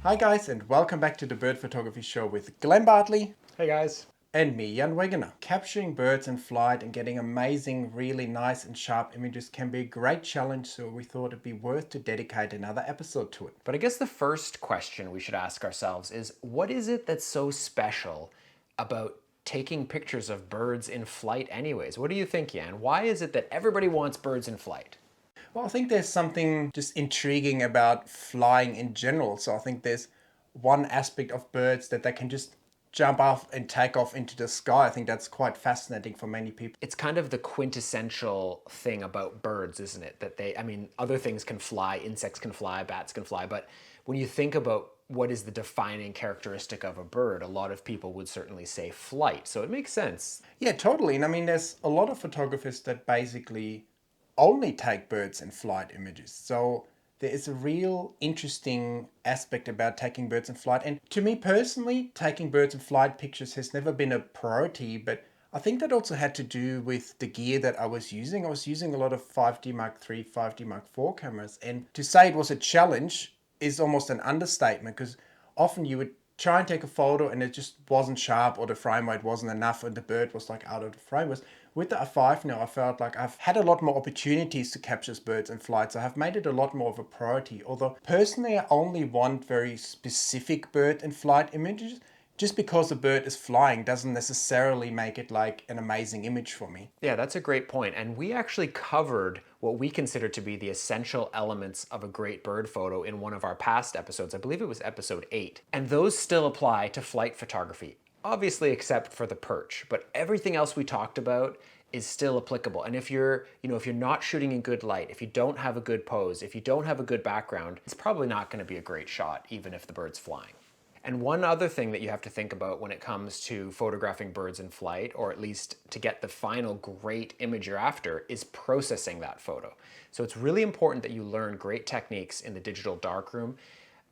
Hi guys, and welcome back to the Bird Photography Show with Glenn Bartley Hey guys. and me, Jan Wegener. Capturing birds in flight and getting amazing, really nice and sharp images can be a great challenge, so we thought it'd be worth to dedicate another episode to it. But I guess the first question we should ask ourselves is, what is it that's so special about taking pictures of birds in flight anyways? What do you think, Jan? Why is it that everybody wants birds in flight? Well, I think there's something just intriguing about flying in general. So I think there's one aspect of birds that they can just jump off and take off into the sky. I think that's quite fascinating for many people. It's kind of the quintessential thing about birds, isn't it? That other things can fly, insects can fly, bats can fly, but when you think about what is the defining characteristic of a bird, a lot of people would certainly say flight. So it makes sense. Yeah, totally. And I mean, there's a lot of photographers that basically only take birds in flight images. So there is a real interesting aspect about taking birds in flight. And to me personally, taking birds in flight pictures has never been a priority, but I think that also had to do with the gear that I was using. I was using a lot of 5D Mark III, 5D Mark IV cameras. And to say it was a challenge is almost an understatement, because often you would try and take a photo and it just wasn't sharp, or the frame rate wasn't enough, and the bird was like out of the frame. With the R5 now, I felt like I've had a lot more opportunities to capture birds in flight, so I've made it a lot more of a priority. Although personally, I only want very specific bird in flight images. Just because a bird is flying doesn't necessarily make it like an amazing image for me. Yeah, that's a great point. And we actually covered what we consider to be the essential elements of a great bird photo in one of our past episodes. I believe it was episode 8. And those still apply to flight photography, obviously except for the perch. But everything else we talked about is still applicable. And if you're not shooting in good light, if you don't have a good pose, if you don't have a good background, it's probably not going to be a great shot, even if the bird's flying. And one other thing that you have to think about when it comes to photographing birds in flight, or at least to get the final great image you're after, is processing that photo. So it's really important that you learn great techniques in the digital darkroom.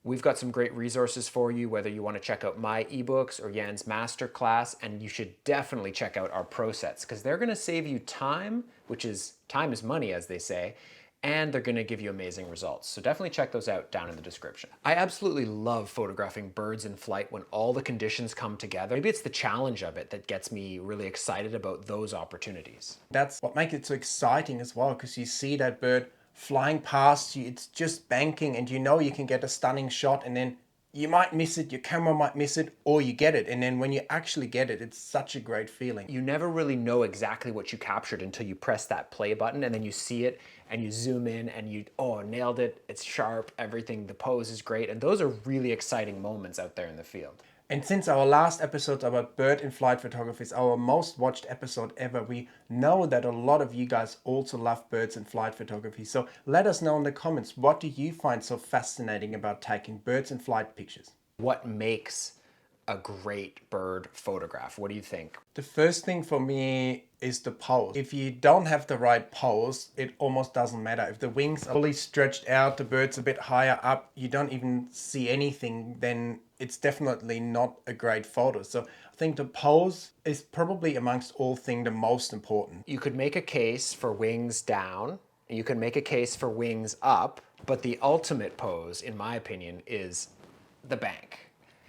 We've got some great resources for you, whether you want to check out my ebooks or Jan's masterclass, and you should definitely check out our pro sets, because they're going to save you time, which is time is money, as they say, and they're going to give you amazing results. So definitely check those out down in the description. I absolutely love photographing birds in flight when all the conditions come together. Maybe it's the challenge of it that gets me really excited about those opportunities. That's what makes it so exciting as well, because you see that bird flying past you, it's just banking, and you know you can get a stunning shot, and then you might miss it, your camera might miss it, or you get it. And then when you actually get it, it's such a great feeling. You never really know exactly what you captured until you press that play button, and then you see it and you zoom in and you, oh, nailed it, it's sharp, everything, the pose is great. And those are really exciting moments out there in the field. And since our last episode about bird in flight photography is our most watched episode ever, we know that a lot of you guys also love birds in flight photography. So let us know in the comments, what do you find so fascinating about taking birds in flight pictures? What makes a great bird photograph? What do you think? The first thing for me is the pose. If you don't have the right pose, it almost doesn't matter. If the wings are fully stretched out, the bird's a bit higher up, you don't even see anything, then it's definitely not a great photo. So I think the pose is probably amongst all things the most important. You could make a case for wings down, you can make a case for wings up, but the ultimate pose, in my opinion, is the bank.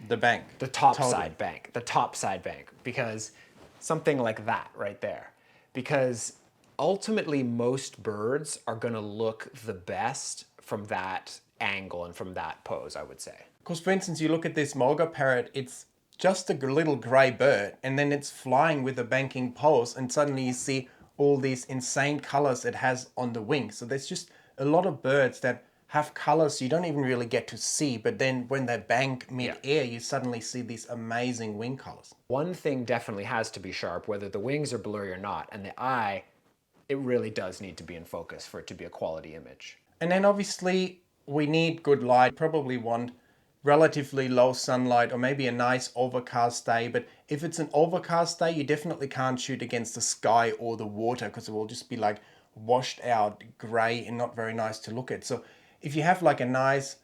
The bank. The top Totally. side bank. The top side bank. Because something like that right there. Because ultimately most birds are going to look the best from that angle and from that pose, I would say. Because for instance, you look at this mulga parrot, it's just a little grey bird, and then it's flying with a banking pose, and suddenly you see all these insane colors it has on the wing. So there's just a lot of birds that have colors you don't even really get to see, but then when they bank mid-air, you suddenly see these amazing wing colors. One thing definitely has to be sharp, whether the wings are blurry or not, and the eye, it really does need to be in focus for it to be a quality image. And then obviously we need good light. Probably want relatively low sunlight, or maybe a nice overcast day. But if it's an overcast day, you definitely can't shoot against the sky or the water, because it will just be like washed out gray and not very nice to look at. So if you have like a nice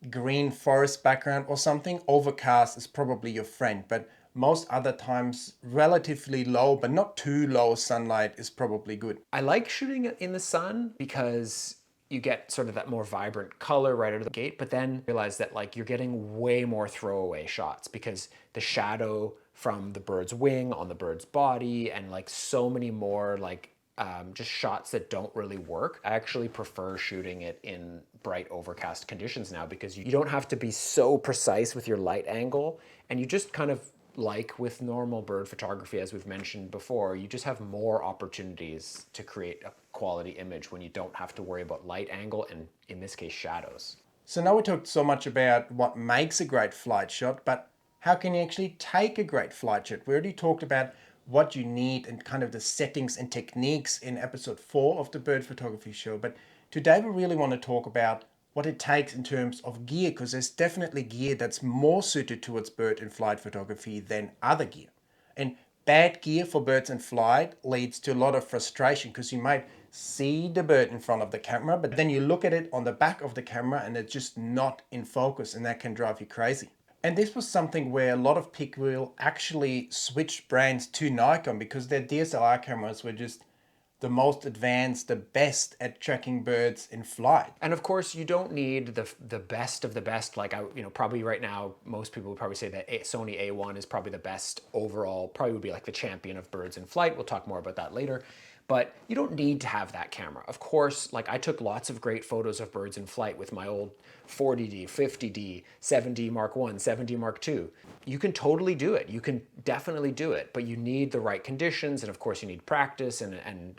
green forest background or something, overcast is probably your friend. But most other times, relatively low, but not too low sunlight is probably good. I like shooting in the sun because you get sort of that more vibrant color right out of the gate, but then realize that like you're getting way more throwaway shots because the shadow from the bird's wing on the bird's body and like so many more like just shots that don't really work. I actually prefer shooting it in bright overcast conditions now because you don't have to be so precise with your light angle, and you just kind of, like with normal bird photography, as we've mentioned before, you just have more opportunities to create a quality image when you don't have to worry about light angle and, in this case, shadows. So now we talked so much about what makes a great flight shot, but how can you actually take a great flight shot? We already talked about what you need and kind of the settings and techniques in episode 4 of the bird photography show. But today we really want to talk about what it takes in terms of gear, because there's definitely gear that's more suited towards bird and flight photography than other gear. And bad gear for birds in flight leads to a lot of frustration because you might see the bird in front of the camera, but then you look at it on the back of the camera and it's just not in focus, and that can drive you crazy. And this was something where a lot of people actually switched brands to Nikon because their DSLR cameras were just the most advanced, the best at tracking birds in flight. And of course, you don't need the best of the best. Like probably right now, most people would probably say that Sony A1 is probably the best overall. Probably would be like the champion of birds in flight. We'll talk more about that later. But you don't need to have that camera. Of course, like I took lots of great photos of birds in flight with my old 40D, 50D, 7D Mark 1, 7D Mark 2. You can totally do it. You can definitely do it, but you need the right conditions, and of course you need practice and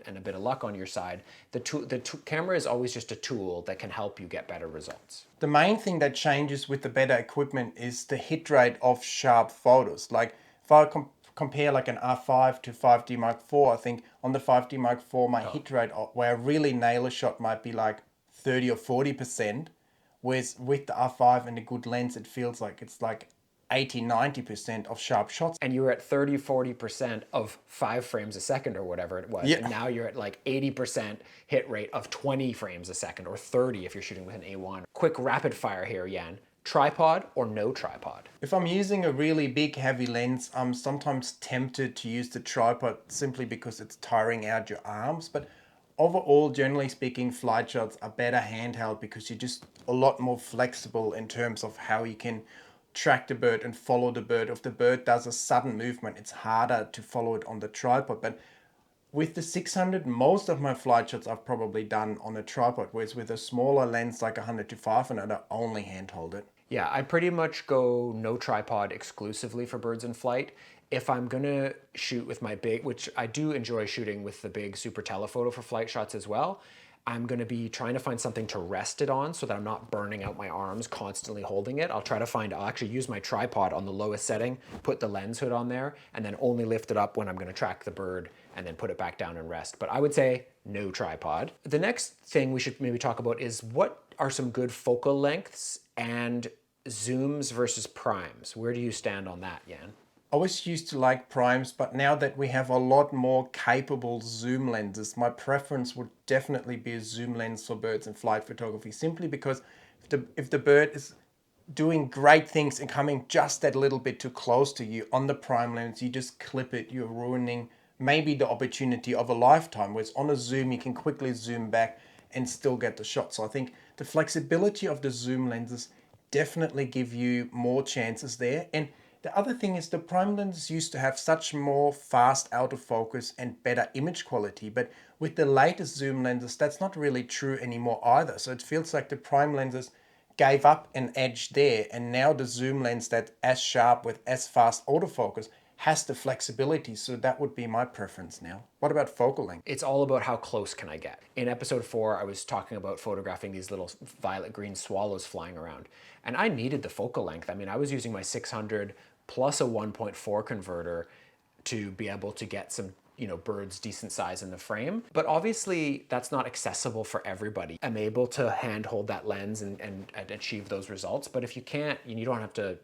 a bit of luck on your side. The camera is always just a tool that can help you get better results. The main thing that changes with the better equipment is the hit rate of sharp photos. Like if I compare like an R5 to 5D Mark IV, I think on the 5D Mark IV, my hit rate where I really nail a shot might be like 30 or 40%, whereas with the R5 and a good lens, it feels like it's like 80, 90% of sharp shots. And you were at 30, 40% of 5 frames a second or whatever it was. Yeah. And now you're at like 80% hit rate of 20 frames a second, or 30 if you're shooting with an A1. Quick rapid fire here, Jan. Tripod or no tripod? If I'm using a really big heavy lens, I'm sometimes tempted to use the tripod simply because it's tiring out your arms. But overall, generally speaking, flight shots are better handheld because you're just a lot more flexible in terms of how you can track the bird and follow the bird. If the bird does a sudden movement, it's harder to follow it on the tripod. But with the 600, most of my flight shots I've probably done on a tripod, whereas with a smaller lens like 100 to 500, I only handhold it. Yeah, I pretty much go no tripod exclusively for birds in flight. If I'm gonna shoot with my big, which I do enjoy shooting with the big super telephoto for flight shots as well, I'm gonna be trying to find something to rest it on so that I'm not burning out my arms constantly holding it. I'll actually use my tripod on the lowest setting, put the lens hood on there, and then only lift it up when I'm gonna track the bird and then put it back down and rest. But I would say no tripod. The next thing we should maybe talk about is what are some good focal lengths and zooms versus primes. Where do you stand on that, Jan? I always used to like primes, but now that we have a lot more capable zoom lenses, my preference would definitely be a zoom lens for birds in flight photography, simply because if the bird is doing great things and coming just that little bit too close to you on the prime lens, you just clip it, you're ruining maybe the opportunity of a lifetime, whereas on a zoom you can quickly zoom back and still get the shot. So I think the flexibility of the zoom lenses definitely give you more chances there. And the other thing is the prime lenses used to have such more fast autofocus and better image quality, but with the latest zoom lenses, that's not really true anymore either. So it feels like the prime lenses gave up an edge there, and now the zoom lens that's as sharp with as fast autofocus has the flexibility. So that would be my preference now. What about focal length? It's all about how close can I get. In episode 4, I was talking about photographing these little violet green swallows flying around, and I needed the focal length. I mean, I was using my 600 plus a 1.4 converter to be able to get some birds decent size in the frame. But obviously that's not accessible for everybody. I'm able to handhold that lens and achieve those results. But if you can't, you don't have to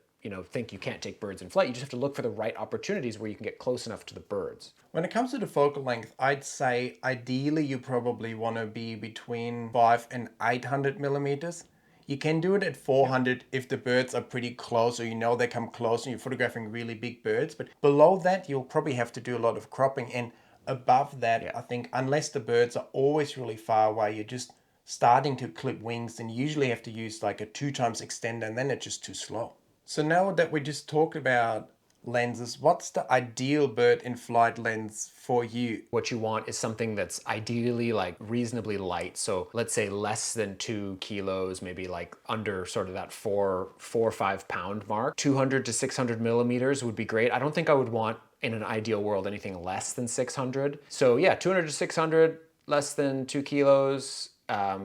think you can't take birds in flight. You just have to look for the right opportunities where you can get close enough to the birds. When it comes to the focal length, I'd say ideally you probably want to be between 5 and 800 millimeters. You can do it at 400 if the birds are pretty close, or they come close and you're photographing really big birds. But below that, you'll probably have to do a lot of cropping. And above that, I think unless the birds are always really far away, you're just starting to clip wings, then you usually have to use like a 2x extender, and then it's just too slow. So now that we just talked about lenses, what's the ideal bird in flight lens for you? What you want is something that's ideally like reasonably light. So let's say less than 2 kilos, maybe like under sort of that 4 or 5 pound mark. 200 to 600 millimeters would be great. I don't think I would want, in an ideal world, anything less than 600. So yeah, 200 to 600, less than 2 kilos,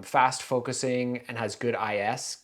fast focusing, and has good IS.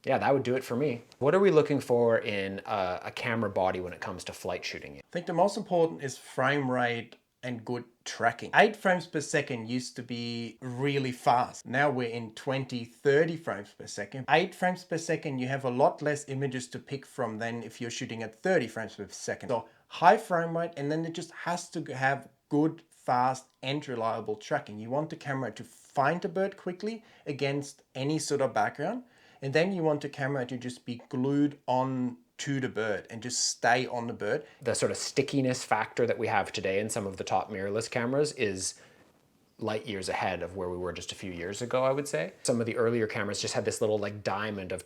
Yeah, that would do it for me. What are we looking for in a camera body when it comes to flight shooting? I think the most important is frame rate and good tracking. 8 frames per second used to be really fast. Now we're in 20, 30 frames per second. 8 frames per second, you have a lot less images to pick from than if you're shooting at 30 frames per second. So high frame rate, and then it just has to have good, fast and reliable tracking. You want the camera to find the bird quickly against any sort of background. And then you want the camera to just be glued on to the bird and just stay on the bird. The sort of stickiness factor that we have today in some of the top mirrorless cameras is light years ahead of where we were just a few years ago, I would say. Some of the earlier cameras just had this little like diamond of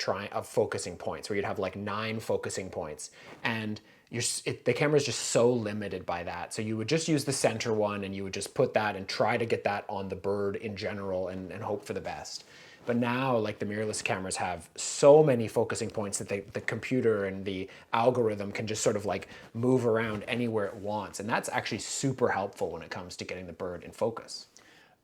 focusing points, where you'd have like 9 focusing points, and the camera is just so limited by that. So you would just use the center one, and you would just put that and try to get that on the bird in general, and hope for the best. But now, like, the mirrorless cameras have so many focusing points that the computer and the algorithm can just sort of like move around anywhere it wants. And that's actually super helpful when it comes to getting the bird in focus.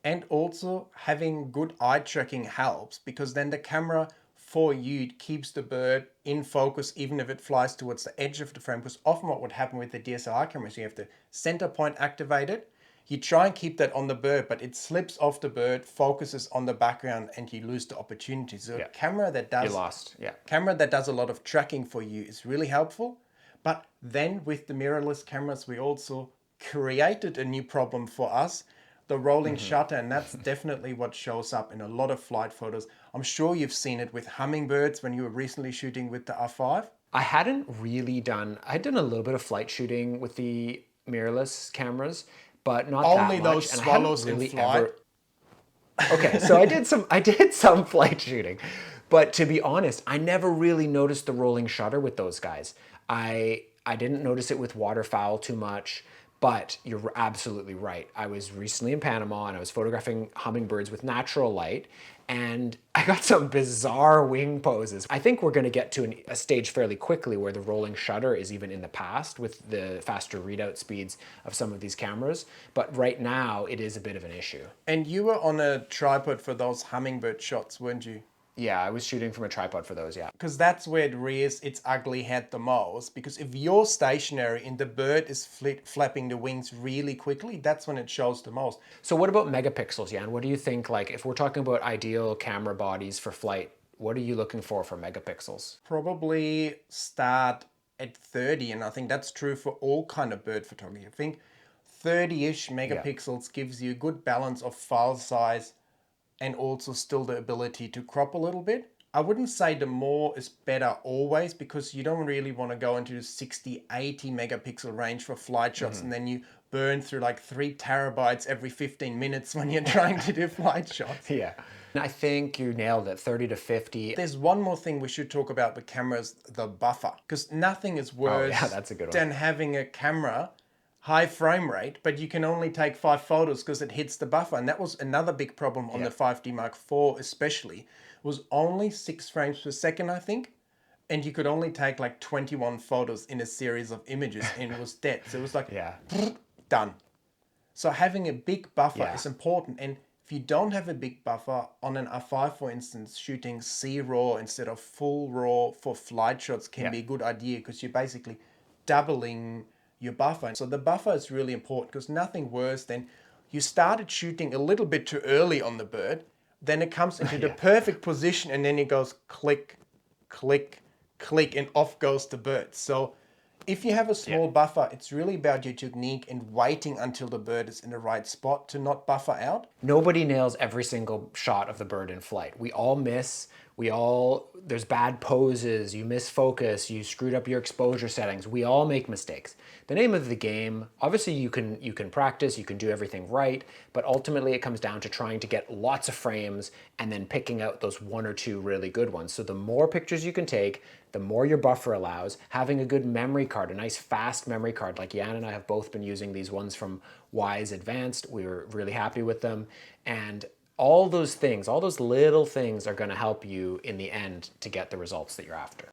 And also having good eye tracking helps, because then the camera for you keeps the bird in focus even if it flies towards the edge of the frame. Because often what would happen with the DSLR cameras, you have the center point activated. You try and keep that on the bird, but it slips off the bird, focuses on the background, and you lose the opportunity. So a camera that does camera that does a lot of tracking for you is really helpful. But then with the mirrorless cameras, we also created a new problem for us, the rolling shutter, and that's definitely what shows up in a lot of flight photos. I'm sure you've seen it with hummingbirds when you were recently shooting with the R5. I had done a little bit of flight shooting with the mirrorless cameras, but not only that much. Those swallows in flight. Okay, so I did some flight shooting, but to be honest, I never really noticed the rolling shutter with those guys. I didn't notice it with waterfowl too much, but you're absolutely right. I was recently in Panama and I was photographing hummingbirds with natural light, and I got some bizarre wing poses. I think we're going to get to a stage fairly quickly where the rolling shutter is even in the past with the faster readout speeds of some of these cameras, but right now it is a bit of an issue. And you were on a tripod for those hummingbird shots, weren't you? Yeah, I was shooting from a tripod for those, yeah. Because that's where it rears its ugly head the most. Because if you're stationary and the bird is flapping the wings really quickly, that's when it shows the most. So what about megapixels, Jan? What do you think, like, if we're talking about ideal camera bodies for flight, what are you looking for megapixels? Probably start at 30, and I think that's true for all kind of bird photography. I think 30-ish megapixels gives you a good balance of file size and also still the ability to crop a little bit. I wouldn't say the more is better always, because you don't really want to go into the 60, 80 megapixel range for flight shots, and then you burn through like 3 terabytes every 15 minutes when you're trying to do flight shots. Yeah. I think you nailed it, 30 to 50. There's one more thing we should talk about with cameras, the buffer. Because nothing is worse that's a good one. than having a camera high frame rate, but you can only take 5 photos because it hits the buffer. And that was another big problem on the 5D Mark IV especially. It was only 6 frames per second, I think. And you could only take like 21 photos in a series of images, and it was dead. So it was like, done. So having a big buffer is important. And if you don't have a big buffer on an R5, for instance, shooting C-RAW instead of full RAW for flight shots can be a good idea, because you're basically doubling your buffer. So the buffer is really important, because nothing worse than you started shooting a little bit too early on the bird, then it comes into the perfect position, and then it goes click, click, click, and off goes the bird. So if you have a small buffer, it's really about your technique and waiting until the bird is in the right spot to not buffer out. Nobody nails every single shot of the bird in flight. We all miss. There's bad poses, you miss focus, you screwed up your exposure settings. We all make mistakes. The name of the game, obviously you can practice, you can do everything right, but ultimately it comes down to trying to get lots of frames and then picking out those one or two really good ones. So the more pictures you can take, the more your buffer allows, having a good memory card, a nice fast memory card, like Jan and I have both been using these ones from Wise Advanced. We were really happy with them. And all those things, all those little things are going to help you in the end to get the results that you're after.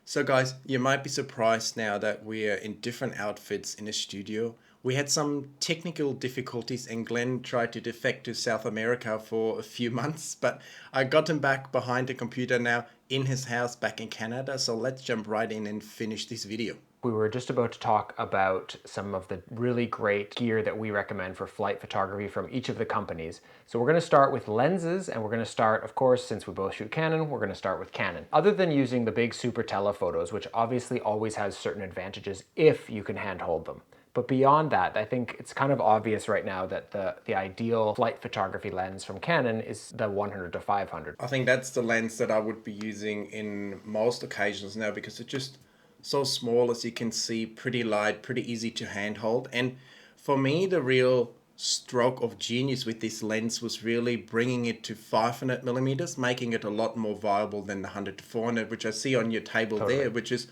So guys, you might be surprised now that we are in different outfits in the studio. We had some technical difficulties and Glenn tried to defect to South America for a few months, but I got him back behind the computer now in his house back in Canada. So let's jump right in and finish this video. We were just about to talk about some of the really great gear that we recommend for flight photography from each of the companies. So we're going to start with lenses, and we're going to start, of course, since we both shoot Canon, we're going to start with Canon. Other than using the big super telephotos, which obviously always has certain advantages if you can handhold them. But beyond that, I think it's kind of obvious right now that the ideal flight photography lens from Canon is the 100 to 500. I think that's the lens that I would be using in most occasions now because it's just so small, as you can see, pretty light, pretty easy to handhold. And for me, the real stroke of genius with this lens was really bringing it to 500 millimeters, making it a lot more viable than the 100 to 400, which I see on your table there, which is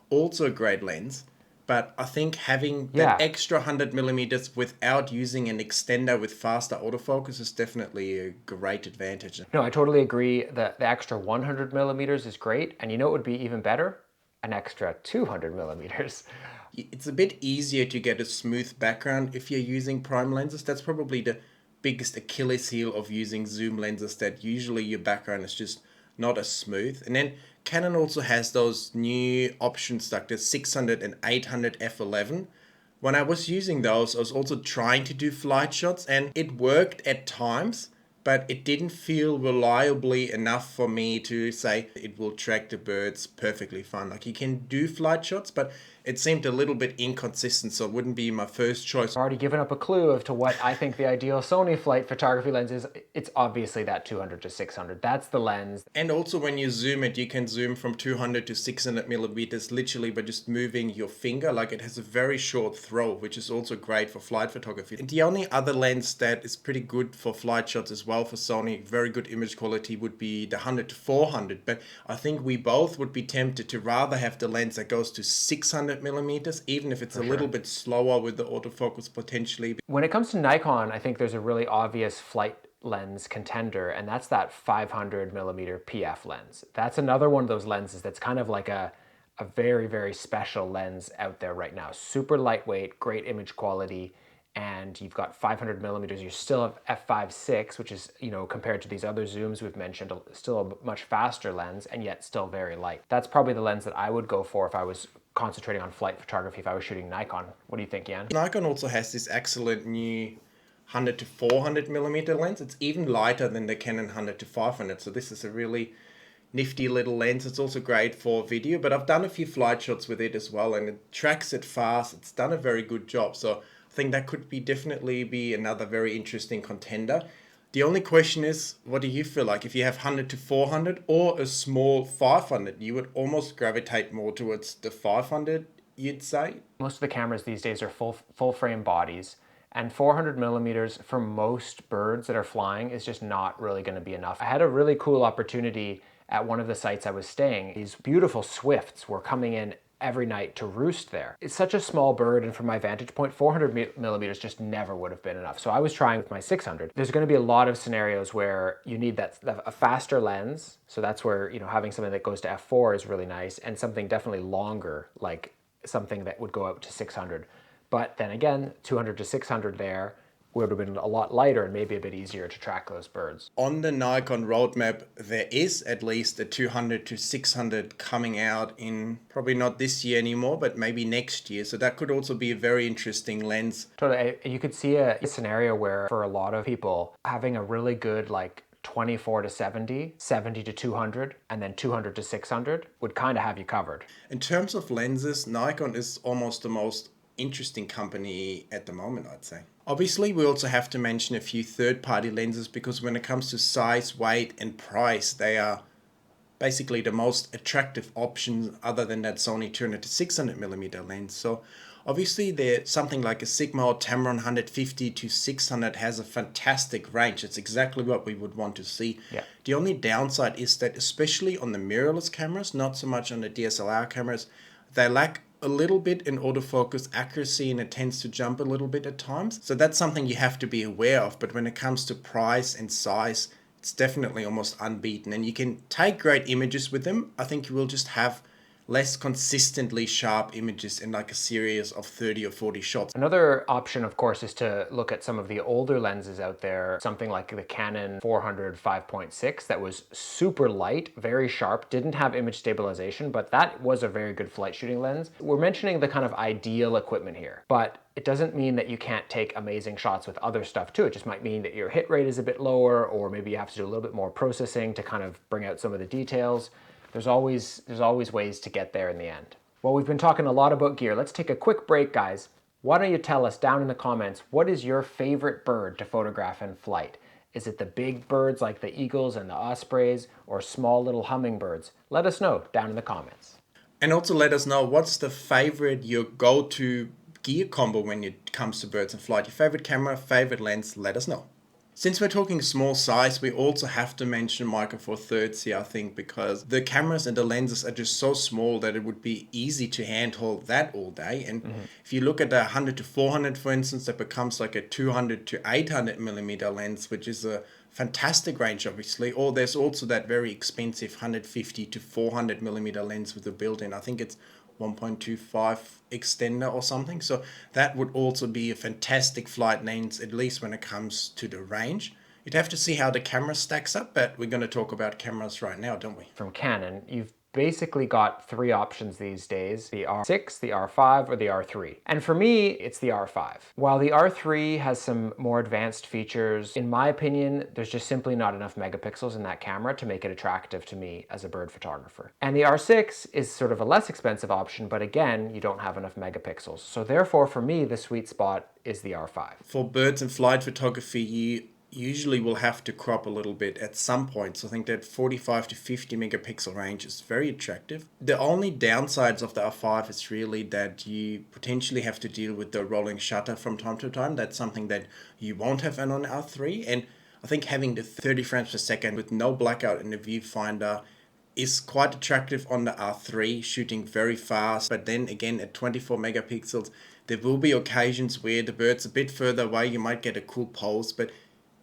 also a great lens. But I think having that extra 100 millimeters without using an extender with faster autofocus is definitely a great advantage. No, I totally agree. The extra 100 millimeters is great. And you know what would be even better? An extra 200 millimeters. It's a bit easier to get a smooth background if you're using prime lenses. That's probably the biggest Achilles heel of using zoom lenses, that usually your background is just not as smooth. And then Canon also has those new options like the 600 and 800 f11. When I was using those, I was also trying to do flight shots and it worked at times, but it didn't feel reliably enough for me to say it will track the birds perfectly fine. Like, you can do flight shots, but it seemed a little bit inconsistent, so it wouldn't be my first choice. I've already given up a clue as to what I think the ideal Sony flight photography lens is. It's obviously that 200 to 600. That's the lens. And also when you zoom it, you can zoom from 200 to 600 millimeters literally by just moving your finger. Like, it has a very short throw, which is also great for flight photography. And the only other lens that is pretty good for flight shots as well for Sony, very good image quality, would be the 100 to 400. But I think we both would be tempted to rather have the lens that goes to 600 millimeters, even if it's a little bit slower with the autofocus potentially. When it comes to Nikon, I think there's a really obvious flight lens contender, and that's that 500 millimeter PF lens. That's another one of those lenses that's kind of like a very, very special lens out there right now. Super lightweight, great image quality, and you've got 500 millimeters. You still have f5.6, which is, you know, compared to these other zooms we've mentioned, still a much faster lens, and yet still very light. That's probably the lens that I would go for if I was concentrating on flight photography, if I was shooting Nikon. What do you think, Jan? Nikon also has this excellent new 100 to 400 millimeter lens. It's even lighter than the Canon 100 to 500. So this is a really nifty little lens. It's also great for video, but I've done a few flight shots with it as well, and it tracks it fast. It's done a very good job. So I think that could definitely be another very interesting contender. The only question is, what do you feel like? If you have 100 to 400 or a small 500, you would almost gravitate more towards the 500, you'd say? Most of the cameras these days are full frame bodies, and 400 millimeters for most birds that are flying is just not really going to be enough. I had a really cool opportunity at one of the sites I was staying. These beautiful swifts were coming in every night to roost there. It's such a small bird, and from my vantage point, 400 millimeters just never would have been enough. So I was trying with my 600. There's going to be a lot of scenarios where you need a faster lens. So that's where, you know, having something that goes to f4 is really nice, and something definitely longer, like something that would go out to 600. But then again, 200 to 600 there would have been a lot lighter and maybe a bit easier to track those birds. On the Nikon roadmap, there is at least a 200 to 600 coming out in probably not this year anymore, but maybe next year. So that could also be a very interesting lens. Totally. You could see a scenario where for a lot of people, having a really good like 24 to 70, 70 to 200, and then 200 to 600 would kind of have you covered. In terms of lenses, Nikon is almost the most interesting company at the moment, I'd say. Obviously, we also have to mention a few third-party lenses because when it comes to size, weight, and price, they are basically the most attractive option other than that Sony 200 to 600mm lens. So obviously there's something like a Sigma or Tamron 150 to 600 has a fantastic range. It's exactly what we would want to see. Yeah. The only downside is that especially on the mirrorless cameras, not so much on the DSLR cameras, they lack a little bit in autofocus accuracy and it tends to jump a little bit at times. So that's something you have to be aware of. But when it comes to price and size, it's definitely almost unbeaten. And you can take great images with them. I think you will just have less consistently sharp images in like a series of 30 or 40 shots. Another option, of course, is to look at some of the older lenses out there, something like the Canon 400 5.6 that was super light, very sharp, didn't have image stabilization, but that was a very good flight shooting lens. We're mentioning the kind of ideal equipment here, but it doesn't mean that you can't take amazing shots with other stuff too. It just might mean that your hit rate is a bit lower, or maybe you have to do a little bit more processing to kind of bring out some of the details. There's always ways to get there in the end. Well, we've been talking a lot about gear. Let's take a quick break, guys. Why don't you tell us down in the comments, what is your favorite bird to photograph in flight? Is it the big birds like the eagles and the ospreys, or small little hummingbirds? Let us know down in the comments. And also let us know what's the favorite, your go-to gear combo when it comes to birds in flight. Your favorite camera, favorite lens, let us know. Since we're talking small size, we also have to mention Micro Four Thirds here, I think, because the cameras and the lenses are just so small that it would be easy to handhold that all day. And if you look at the 100 to 400, for instance, that becomes like a 200 to 800mm lens, which is a fantastic range, obviously. Or there's also that very expensive 150 to 400mm lens with a built-in. I think it's 1.25 extender or something. So that would also be a fantastic flight lens, at least when it comes to the range. You'd have to see how the camera stacks up, but we're going to talk about cameras right now, don't we? From Canon, you've basically got three options these days: the R6, the R5, or the R3. And for me, it's the R5. While the R3 has some more advanced features, in my opinion, there's just simply not enough megapixels in that camera to make it attractive to me as a bird photographer. And the R6 is sort of a less expensive option, but again, you don't have enough megapixels. So therefore, for me, the sweet spot is the R5. For birds in flight photography, you usually will have to crop a little bit at some point. So I think that 45 to 50 megapixel range is very attractive. The only downsides of the R5 is really that you potentially have to deal with the rolling shutter from time to time. That's something that you won't have on R3. And I think having the 30 frames per second with no blackout in the viewfinder is quite attractive on the R3, shooting very fast. But then again, at 24 megapixels, there will be occasions where the bird's a bit further away. You might get a cool pose, but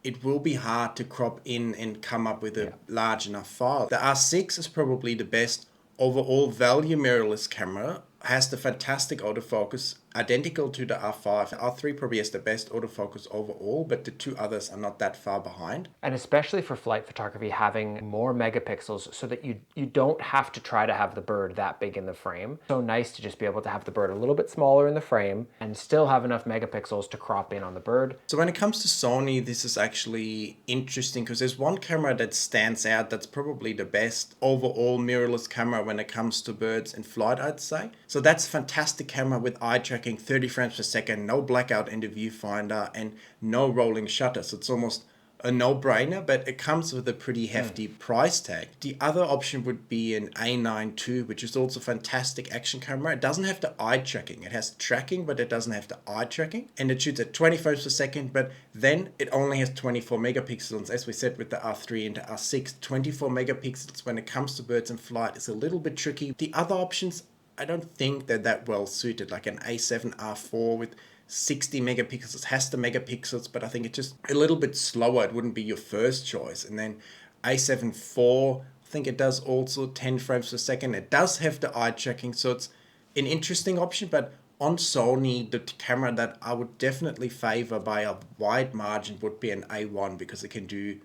it will be hard to crop in and come up with a large enough file. The R6 is probably the best overall value mirrorless camera, has the fantastic autofocus, identical to the R5. R3 probably has the best autofocus overall, but the two others are not that far behind. And especially for flight photography, having more megapixels so that you don't have to try to have the bird that big in the frame. So nice to just be able to have the bird a little bit smaller in the frame and still have enough megapixels to crop in on the bird. So when it comes to Sony, this is actually interesting because there's one camera that stands out that's probably the best overall mirrorless camera when it comes to birds in flight, I'd say. So that's a fantastic camera with eye tracking, 30 frames per second, no blackout in the viewfinder, and no rolling shutter. So it's almost a no-brainer, but it comes with a pretty hefty price tag. The other option would be an A9 II, which is also a fantastic action camera. It doesn't have the eye tracking. It has tracking, but it doesn't have the eye tracking. And it shoots at 20 frames per second, but then it only has 24 megapixels. As we said with the R3 and the R6, 24 megapixels when it comes to birds in flight is a little bit tricky. The other options, I don't think they're that well suited, like an A7 R4 with 60 megapixels, has the megapixels, but I think it's just a little bit slower. It wouldn't be your first choice. And then A7 IV, I think it does also 10 frames per second. It does have the eye tracking, so it's an interesting option, but on Sony, the camera that I would definitely favor by a wide margin would be an A1 because it can do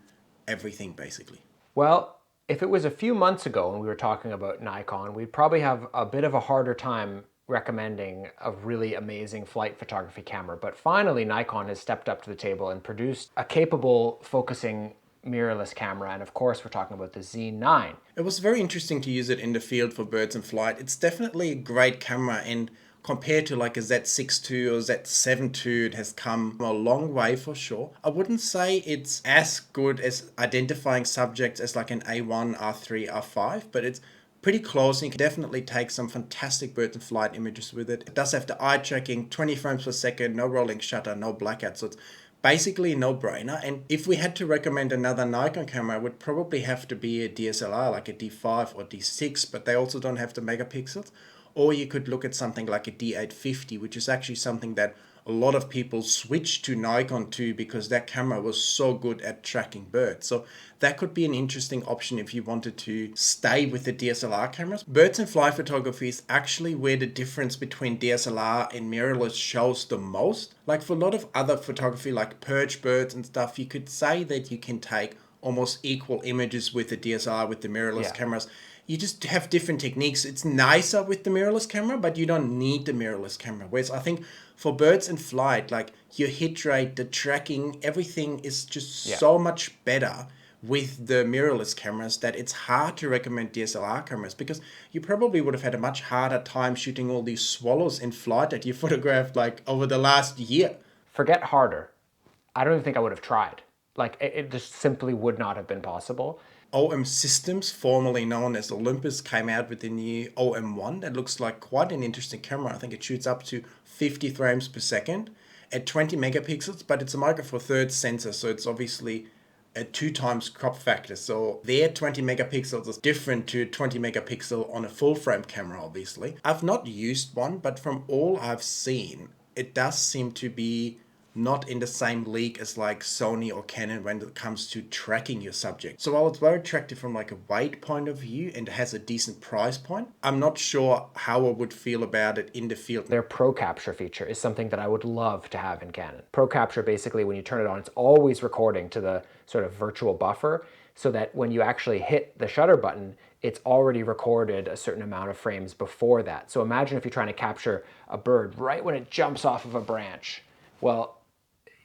everything basically. Well, if it was a few months ago and we were talking about Nikon, we'd probably have a bit of a harder time recommending a really amazing flight photography camera. But finally, Nikon has stepped up to the table and produced a capable focusing mirrorless camera. And of course, we're talking about the Z9. It was very interesting to use it in the field for birds in flight. It's definitely a great camera, and compared to like a Z6 II or Z7 II, it has come a long way for sure. I wouldn't say it's as good as identifying subjects as like an A1, R3, R5, but it's pretty close, and you can definitely take some fantastic birds in flight images with it. It does have the eye tracking, 20 frames per second, no rolling shutter, no blackout, so it's basically a no-brainer. And if we had to recommend another Nikon camera, it would probably have to be a DSLR, like a D5 or D6, but they also don't have the megapixels. Or you could look at something like a D850, which is actually something that a lot of people switched to Nikon to because that camera was so good at tracking birds. So that could be an interesting option if you wanted to stay with the DSLR cameras. Birds in flight photography is actually where the difference between DSLR and mirrorless shows the most. Like for a lot of other photography like perch birds and stuff, you could say that you can take almost equal images with the DSLR, with the mirrorless cameras. You just have different techniques. It's nicer with the mirrorless camera, but you don't need the mirrorless camera. Whereas I think for birds in flight, like your hit rate, the tracking, everything is just so much better with the mirrorless cameras that it's hard to recommend DSLR cameras, because you probably would have had a much harder time shooting all these swallows in flight that you photographed like over the last year. Forget harder. I don't even think I would have tried. Like it just simply would not have been possible. OM Systems, formerly known as Olympus, came out with the new OM1 that looks like quite an interesting camera. I think it shoots up to 50 frames per second at 20 megapixels, but it's a micro four thirds sensor, so it's obviously a 2 times crop factor. So their 20 megapixels is different to 20 megapixel on a full frame camera, obviously. I've not used one, but from all I've seen, it does seem to be not in the same league as like Sony or Canon when it comes to tracking your subject. So while it's very attractive from like a weight point of view and has a decent price point, I'm not sure how I would feel about it in the field. Their Pro Capture feature is something that I would love to have in Canon. Pro Capture, basically when you turn it on, it's always recording to the sort of virtual buffer, so that when you actually hit the shutter button, it's already recorded a certain amount of frames before that. So imagine if you're trying to capture a bird right when it jumps off of a branch. Well,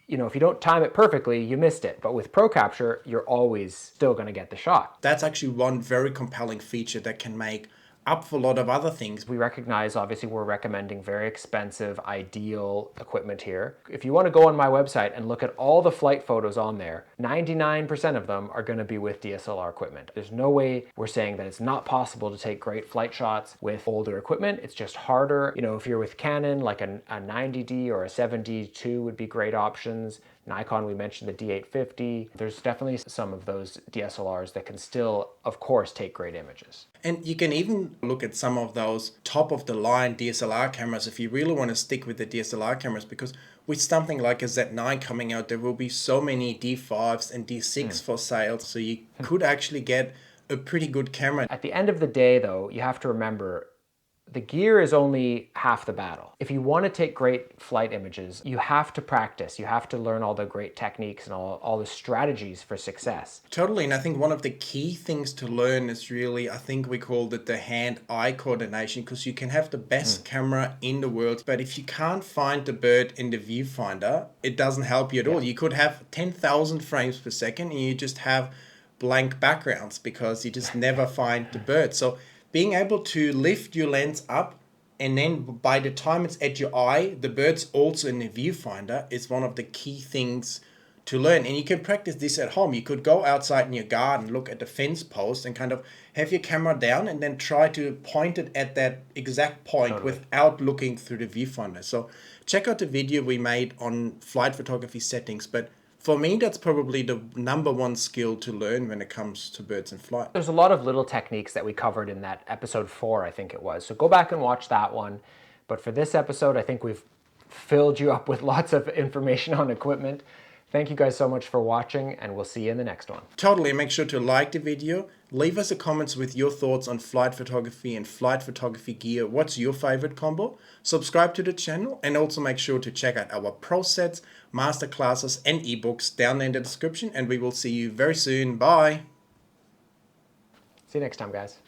you know, if you don't time it perfectly, you missed it. But with Pro Capture, you're always still going to get the shot. That's actually one very compelling feature that can make up for a lot of other things. We recognize, obviously, we're recommending very expensive, ideal equipment here. If you want to go on my website and look at all the flight photos on there, 99% of them are going to be with DSLR equipment. There's no way we're saying that it's not possible to take great flight shots with older equipment. It's just harder. You know, if you're with Canon, like a 90D or a 7D2 would be great options. Nikon, we mentioned the D850. There's definitely some of those DSLRs that can still, of course, take great images. And you can even look at some of those top-of-the-line DSLR cameras if you really want to stick with the DSLR cameras, because with something like a Z9 coming out, there will be so many D5s and D6 for sale, so you could actually get a pretty good camera. At the end of the day, though, you have to remember the gear is only half the battle. If you want to take great flight images, you have to practice. You have to learn all the great techniques and all the strategies for success. Totally, and I think one of the key things to learn is really, I think we called it the hand-eye coordination, because you can have the best camera in the world, but if you can't find the bird in the viewfinder, it doesn't help you at all. You could have 10,000 frames per second and you just have blank backgrounds because you just never find the bird. So being able to lift your lens up, and then by the time it's at your eye, the bird's also in the viewfinder, is one of the key things to learn. And you can practice this at home. You could go outside in your garden, look at the fence post and kind of have your camera down and then try to point it at that exact point without looking through the viewfinder. So check out the video we made on flight photography settings. But for me, that's probably the #1 skill to learn when it comes to birds in flight. There's a lot of little techniques that we covered in that episode 4, I think it was. So go back and watch that one. But for this episode, I think we've filled you up with lots of information on equipment. Thank you guys so much for watching, and we'll see you in the next one. Totally. Make sure to like the video. Leave us a comments with your thoughts on flight photography and flight photography gear. What's your favorite combo? Subscribe to the channel, and also make sure to check out our pro sets, masterclasses, and ebooks down there in the description. And we will see you very soon. Bye. See you next time, guys.